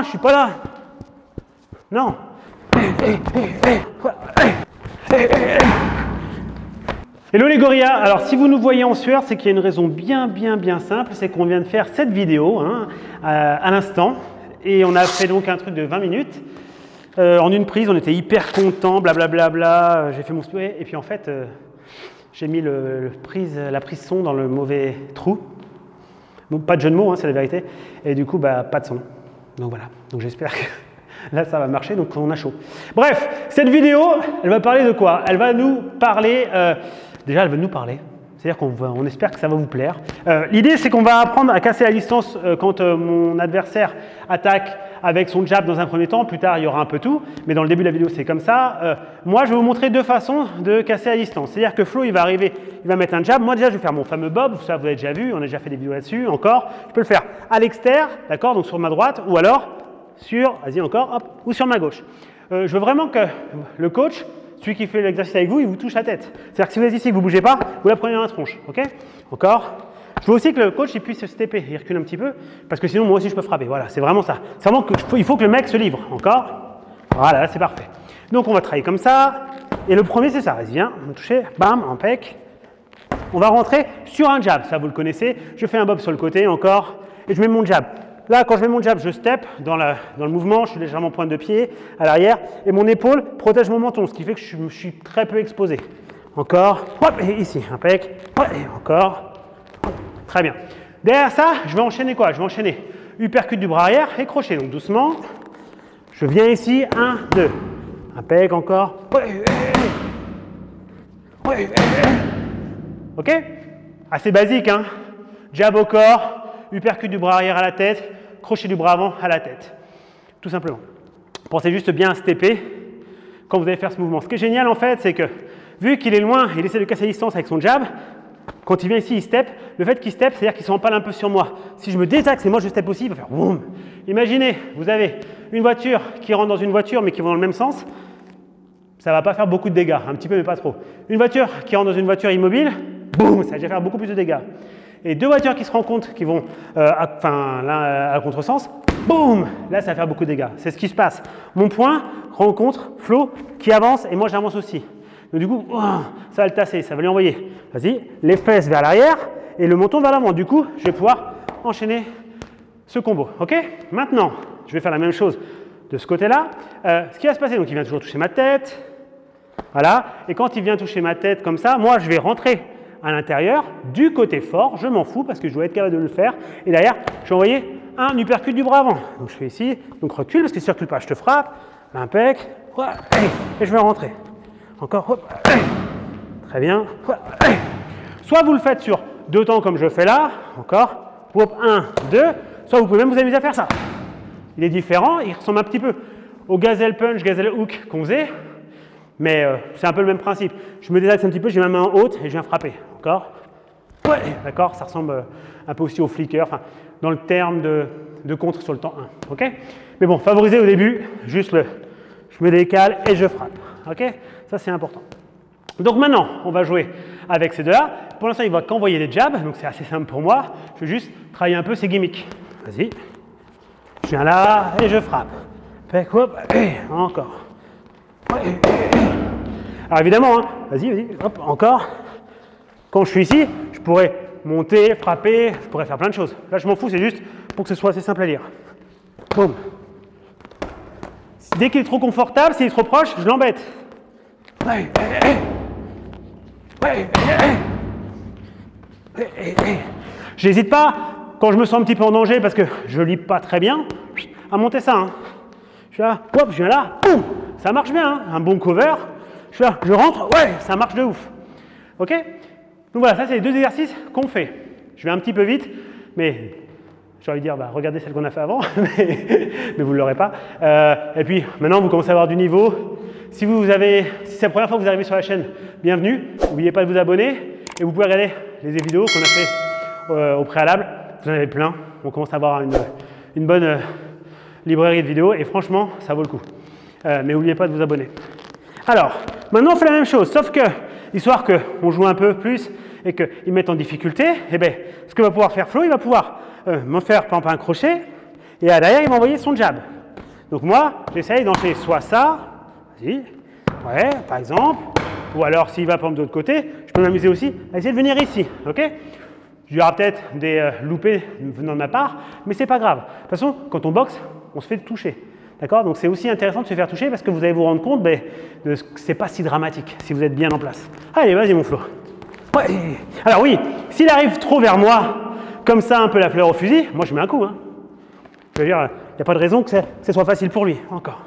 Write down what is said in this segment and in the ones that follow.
je suis pas là. Non. Hello les gorillas, alors si vous nous voyez en sueur, c'est qu'il y a une raison bien simple, c'est qu'on vient de faire cette vidéo hein, à l'instant, et on a fait donc un truc de 20 minutes, en une prise, on était hyper contents, blablabla, j'ai fait mon spray, et puis en fait, j'ai mis la prise son dans le mauvais trou, donc, pas de jeu de mots, hein, c'est la vérité, et du coup, bah, pas de son, donc voilà, donc j'espère que là ça va marcher, donc on a chaud. Bref, cette vidéo, elle va parler de quoi? Elle va nous parler... Déjà, elle va nous parler, c'est-à-dire qu'on espère que ça va vous plaire. L'idée, c'est qu'on va apprendre à casser la distance quand mon adversaire attaque avec son jab dans un premier temps. Plus tard, il y aura un peu tout, mais dans le début de la vidéo, c'est comme ça. Moi, je vais vous montrer deux façons de casser la distance. C'est-à-dire que Flo, il va arriver, il va mettre un jab. Moi, déjà, je vais faire mon fameux bob. Ça, vous l'avez déjà vu, on a déjà fait des vidéos là-dessus. Encore, je peux le faire à l'extérieur, d'accord, donc sur ma droite, ou alors sur, vas-y encore, hop, ou sur ma gauche. Je veux vraiment que le coach, celui qui fait l'exercice avec vous, il vous touche la tête. C'est-à-dire que si vous êtes ici et que vous ne bougez pas, vous la prenez dans la tronche. Ok? Encore. Je veux aussi que le coach il puisse se stepper, il recule un petit peu, parce que sinon moi aussi je peux frapper. Voilà, c'est vraiment ça. C'est vraiment qu'il faut que le mec se livre. Encore. Voilà, là c'est parfait. Donc on va travailler comme ça. Et le premier c'est ça. Vas-y, viens, on va toucher, bam, impec. On va rentrer sur un jab, ça vous le connaissez. Je fais un bob sur le côté, encore, et je mets mon jab. Là, quand je mets mon jab, je step dans le mouvement, je suis légèrement pointe de pied à l'arrière et mon épaule protège mon menton, ce qui fait que je suis très peu exposé. Encore, hop, et ici, impec, hop, et encore, hop, très bien. Derrière ça, je vais enchaîner quoi? Je vais enchaîner uppercut du bras arrière et crochet. Donc doucement, je viens ici, 1, 2, impec, encore, ok? Assez basique, hein? Jab au corps. Uppercut du bras arrière à la tête, crochet du bras avant à la tête. Tout simplement. Pensez juste bien à stepper quand vous allez faire ce mouvement. Ce qui est génial en fait, c'est que vu qu'il est loin, il essaie de casser la distance avec son jab, quand il vient ici, il step. Le fait qu'il step, c'est-à-dire qu'il s'empale un peu sur moi. Si je me désaxe et moi je step aussi, il va faire boum. Imaginez, vous avez une voiture qui rentre dans une voiture mais qui va dans le même sens. Ça ne va pas faire beaucoup de dégâts, un petit peu mais pas trop. Une voiture qui rentre dans une voiture immobile, boum, ça va déjà faire beaucoup plus de dégâts. Et deux voitures qui se rencontrent, qui vont l'un à contresens, boum, là ça va faire beaucoup de dégâts. C'est ce qui se passe. Mon point rencontre Flo qui avance et moi j'avance aussi. Donc du coup, ça va le tasser, ça va lui envoyer. Vas-y, les fesses vers l'arrière et le menton vers l'avant. Du coup, je vais pouvoir enchaîner ce combo. Ok? Maintenant, je vais faire la même chose de ce côté-là. Ce qui va se passer, donc il vient toujours toucher ma tête. Voilà. Et quand il vient toucher ma tête comme ça, moi je vais rentrer à l'intérieur, du côté fort, je m'en fous parce que je dois être capable de le faire. Et derrière, je vais envoyer un uppercut du bras avant. Donc je fais ici, donc recule parce que si tu ne recules pas, je te frappe. Impec, et je vais rentrer. Encore, hop, très bien. Soit vous le faites sur deux temps comme je fais là, encore, hop, 1, 2, soit vous pouvez même vous amuser à faire ça. Il est différent, il ressemble un petit peu au gazelle punch, gazelle hook qu'on faisait. Mais c'est un peu le même principe. Je me désaxe un petit peu, j'ai ma main haute et je viens frapper. Encore. Ouais, d'accord, ça ressemble un peu aussi au flicker, enfin, dans le terme de contre sur le temps 1. Ok? Mais bon, favoriser au début, juste je me décale et je frappe. Ok? Ça, c'est important. Donc maintenant, on va jouer avec ces deux-là. Pour l'instant, il ne va qu'envoyer des jabs, donc c'est assez simple pour moi. Je vais juste travailler un peu ces gimmicks. Vas-y. Je viens là et je frappe. Pec, hop, et encore. Alors évidemment, hein, vas-y, hop, encore. Quand je suis ici, je pourrais monter, frapper, je pourrais faire plein de choses. Là, je m'en fous, c'est juste pour que ce soit assez simple à lire. Boum. Dès qu'il est trop confortable, s'il est trop proche, je l'embête. Je n'hésite pas, quand je me sens un petit peu en danger, parce que je ne lis pas très bien, à monter ça. Hein. Je suis là, hop, je viens là, boum. Ça marche bien, hein, un bon cover. Je suis là, je rentre, ouais, ça marche de ouf. Ok? Donc voilà, ça c'est les deux exercices qu'on fait. Je vais un petit peu vite, mais j'ai envie de dire, bah, regardez celle qu'on a fait avant, mais vous ne l'aurez pas. Et puis maintenant, vous commencez à avoir du niveau. Si c'est la première fois que vous arrivez sur la chaîne, bienvenue. N'oubliez pas de vous abonner et vous pouvez regarder les vidéos qu'on a fait au préalable. Vous en avez plein. On commence à avoir une bonne librairie de vidéos et franchement, ça vaut le coup. Mais n'oubliez pas de vous abonner. Alors, maintenant on fait la même chose, sauf que, histoire qu'on joue un peu plus et qu'ils mettent en difficulté, eh bien, ce que va pouvoir faire Flo, il va pouvoir me faire par exemple un crochet, Et derrière, il va envoyer son jab. Donc moi, j'essaye d'enchaîner soit ça, vas-y, ouais, par exemple, ou alors s'il va prendre de l'autre côté, je peux m'amuser aussi à essayer de venir ici, ok? Il y aura peut-être des loupés venant de ma part, mais c'est pas grave. De toute façon, quand on boxe, on se fait toucher, d'accord? Donc c'est aussi intéressant de se faire toucher parce que vous allez vous rendre compte que c'est pas si dramatique si vous êtes bien en place. Allez, vas-y mon Flo. Ouais. Alors oui, s'il arrive trop vers moi, comme ça, un peu la fleur au fusil, moi je mets un coup, hein. Je veux dire, il n'y a pas de raison que ce soit facile pour lui. Encore.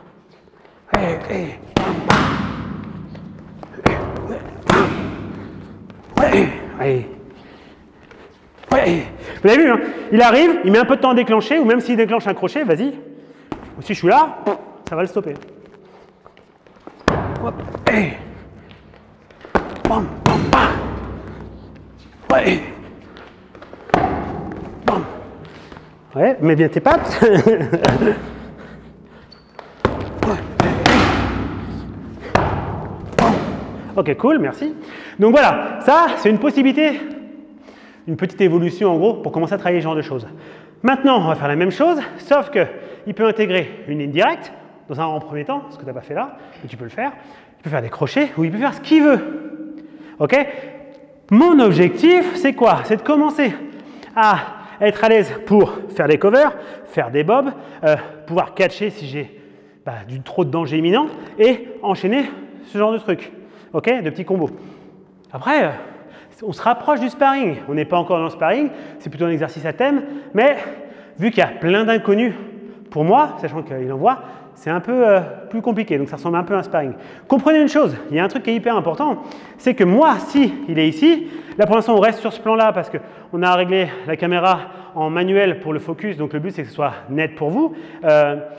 Vous avez vu, hein, il arrive, il met un peu de temps à déclencher, ou même s'il déclenche un crochet, vas-y. Ou si je suis là, ça va le stopper. Hop, hey. Bam, bam, bam. Ouais. Bam. Ouais, mets bien tes pattes. Ok, cool, merci. Donc voilà, ça, c'est une possibilité, une petite évolution en gros pour commencer à travailler ce genre de choses. Maintenant, on va faire la même chose, sauf qu'il peut intégrer une ligne directe, dans un premier temps, ce que tu n'as pas fait là, mais tu peux le faire. Il peut faire des crochets ou il peut faire ce qu'il veut. Ok? Mon objectif, c'est quoi? C'est de commencer à être à l'aise pour faire des covers, faire des bobs, pouvoir catcher si j'ai trop de danger imminent et enchaîner ce genre de trucs. Ok, de petits combos. Après, on se rapproche du sparring. On n'est pas encore dans le sparring, c'est plutôt un exercice à thème. Mais vu qu'il y a plein d'inconnus, pour moi, sachant qu'il en voit, c'est un peu plus compliqué. Donc ça ressemble un peu à un sparring. Comprenez une chose, il y a un truc qui est hyper important, c'est que moi, si il est ici, là pour l'instant on reste sur ce plan-là parce qu'on a réglé la caméra en manuel pour le focus. Donc le but c'est que ce soit net pour vous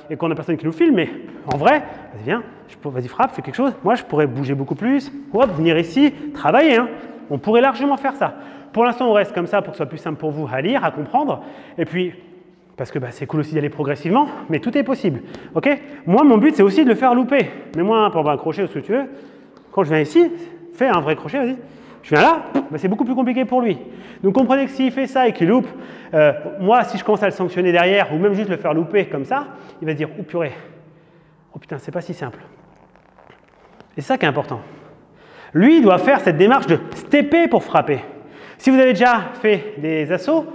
et qu'on n'a personne qui nous filme. Mais en vrai, vas-y viens. Vas-y, frappe, fais quelque chose. Moi, je pourrais bouger beaucoup plus. Hop, venir ici, travailler. Hein. On pourrait largement faire ça. Pour l'instant, on reste comme ça pour que ce soit plus simple pour vous à lire, à comprendre. Et puis, parce que c'est cool aussi d'aller progressivement, mais tout est possible. Ok? Moi, mon but, c'est aussi de le faire louper. Mets-moi un crochet ou ce que tu veux. Quand je viens ici, fais un vrai crochet, vas-y. Je viens là, c'est beaucoup plus compliqué pour lui. Donc, comprenez que s'il fait ça et qu'il loupe, moi, si je commence à le sanctionner derrière, ou même juste le faire louper comme ça, il va se dire, oh purée, oh putain, c'est pas si simple. Et c'est ça qui est important. Lui, il doit faire cette démarche de stepper pour frapper. Si vous avez déjà fait des assauts,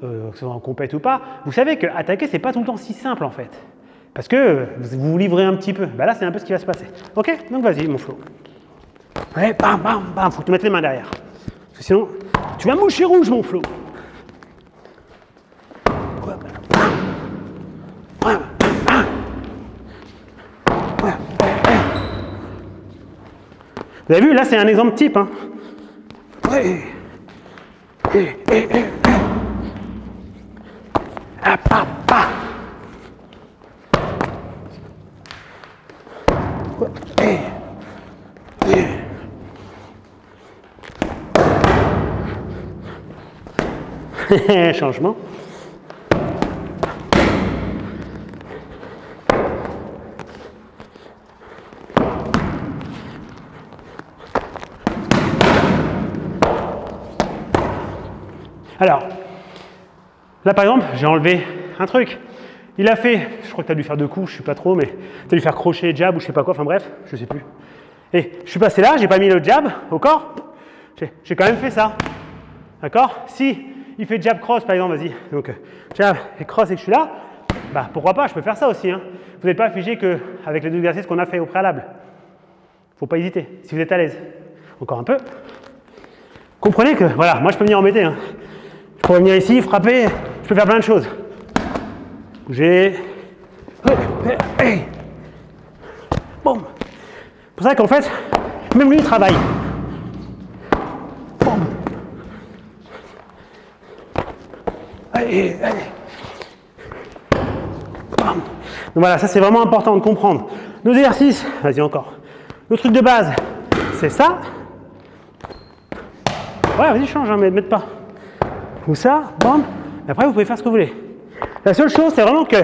que ce soit en compète ou pas, vous savez qu'attaquer, ce n'est pas tout le temps si simple en fait. Parce que vous vous livrez un petit peu. Là, c'est un peu ce qui va se passer. Ok? Donc vas-y, mon Flo. Ouais, bam, bam, bam. Faut que tu mettes les mains derrière. Parce que sinon, tu vas moucher rouge, mon Flo. Vous avez vu, là, c'est un exemple type. Hein. Ouais. Changement. Alors, là par exemple, j'ai enlevé un truc. Il a fait, je crois que tu as dû faire 2 coups, je ne sais pas trop, mais tu as dû faire crochet, jab ou je ne sais pas quoi, enfin bref, je ne sais plus. Et je suis passé là, j'ai pas mis le jab au corps, j'ai quand même fait ça. D'accord? Si il fait jab cross par exemple, vas-y, donc jab et cross et que je suis là, pourquoi pas, je peux faire ça aussi. Hein. Vous n'êtes pas figé qu'avec les 2 exercices qu'on a fait au préalable. Il ne faut pas hésiter, si vous êtes à l'aise. Encore un peu. Comprenez que, voilà, moi je peux venir embêter. Hein. Je pourrais venir ici, frapper, je peux faire plein de choses. Bouger. Boum. C'est pour ça qu'en fait, même lui il travaille. Boum. Allez, allez. Boum. Donc voilà, ça c'est vraiment important de comprendre. Nos exercices, vas-y encore. Le truc de base, c'est ça. Ouais, vas-y, change, hein, mais ne mette pas. Ou ça, bam, et après vous pouvez faire ce que vous voulez. La seule chose, c'est vraiment que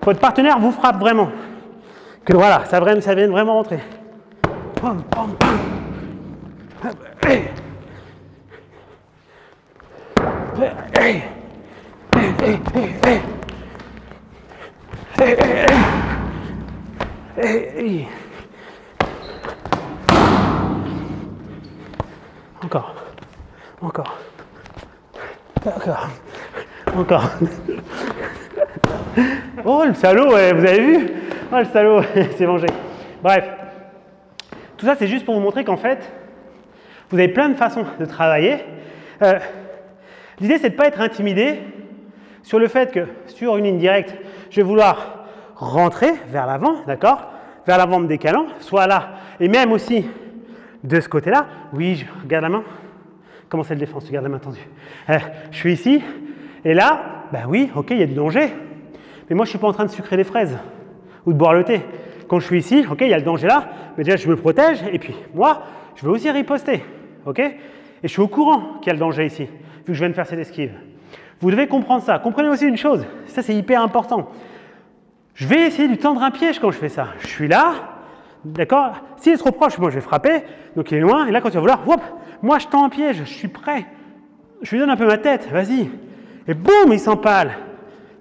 votre partenaire vous frappe vraiment. Que voilà, ça vienne vraiment rentrer. Bam, bam, bam. Hey. Hey. Hey, hey, hey, hey. Hey, hey, hey. Hey, hey. Encore. Encore. Encore. Encore. Oh, le salaud, ouais, vous avez vu? Oh, le salaud, c'est vengé. Bref. Tout ça, c'est juste pour vous montrer qu'en fait, vous avez plein de façons de travailler. L'idée, c'est de ne pas être intimidé sur le fait que sur une ligne directe, je vais vouloir rentrer vers l'avant, d'accord? Vers l'avant me décalant, soit là, et même aussi de ce côté-là. Oui, je regarde la main. Comment c'est le défense? Tu gardes la main tendue. Je suis ici, et là, ben oui, ok, il y a du danger. Mais moi, je ne suis pas en train de sucrer des fraises ou de boire le thé. Quand je suis ici, ok, il y a le danger là, mais déjà, je me protège, et puis moi, je veux aussi riposter, ok? Et je suis au courant qu'il y a le danger ici, vu que je viens de faire cette esquive. Vous devez comprendre ça. Comprenez aussi une chose, ça c'est hyper important. Je vais essayer de lui tendre un piège quand je fais ça. Je suis là, d'accord? S'il est trop proche, moi je vais frapper, donc il est loin, et là quand il va vouloir, hop, moi je tends un piège, je suis prêt. Je lui donne un peu ma tête, vas-y. Et boum, il s'empale.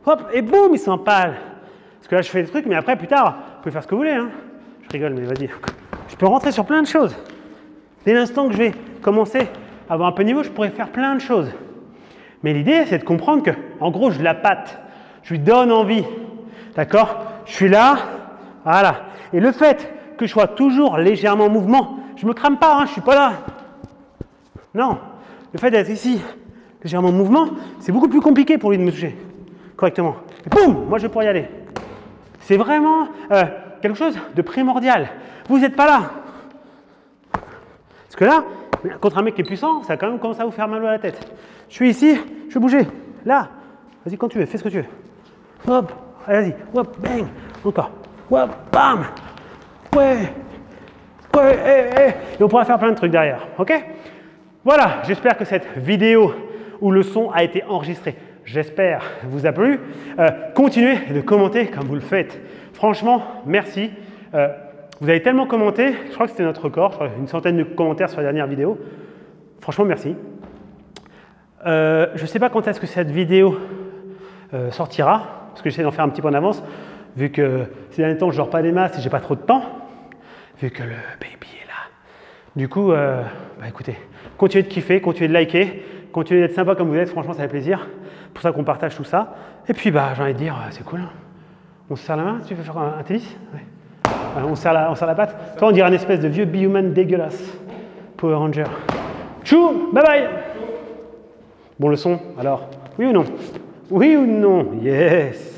Hop, et boum, il s'empale. Parce que là je fais des trucs, mais après, plus tard, vous pouvez faire ce que vous voulez. Hein. Je rigole, mais vas-y. Je peux rentrer sur plein de choses. Dès l'instant que je vais commencer à avoir un peu de niveau, je pourrais faire plein de choses. Mais l'idée, c'est de comprendre que, en gros, je la pâte. Je lui donne envie. D'accord? Je suis là. Voilà. Et le fait que je sois toujours légèrement en mouvement, je ne me crame pas, hein, je ne suis pas là. Non. Le fait d'être ici, légèrement en mouvement, c'est beaucoup plus compliqué pour lui de me toucher correctement. Et boum, moi, je vais pouvoir y aller. C'est vraiment quelque chose de primordial. Vous n'êtes pas là. Parce que là, contre un mec qui est puissant, ça va quand même commencer à vous faire mal à la tête. Je suis ici, je vais bouger. Là, vas-y quand tu veux, fais ce que tu veux. Hop, allez, vas-y, hop, bang, encore. Hop, bam. Ouais, ouais, et on pourra faire plein de trucs derrière, ok? Voilà, j'espère que cette vidéo où le son a été enregistré, j'espère, vous a plu. Continuez de commenter comme vous le faites. Franchement, merci. Vous avez tellement commenté, je crois que c'était notre record, une centaine de commentaires sur la dernière vidéo. Franchement, merci. Je ne sais pas quand est-ce que cette vidéo sortira, parce que j'essaie d'en faire un petit peu en avance, vu que ces derniers temps, je ne dors pas des masses et j'ai pas trop de temps, vu que le baby est là. Du coup, bah écoutez, continuez de kiffer, continuez de liker, continuez d'être sympa comme vous êtes, franchement, ça fait plaisir. C'est pour ça qu'on partage tout ça. Et puis, bah, j'ai envie de dire, c'est cool. Hein. On se serre la main, tu veux faire un tennis? Ouais. On serre la patte. Toi, on dirait un espèce de vieux Be-Human dégueulasse. Power Ranger. Tchou, bye bye. Bon, le son, alors, oui ou non? Oui ou non? Yes.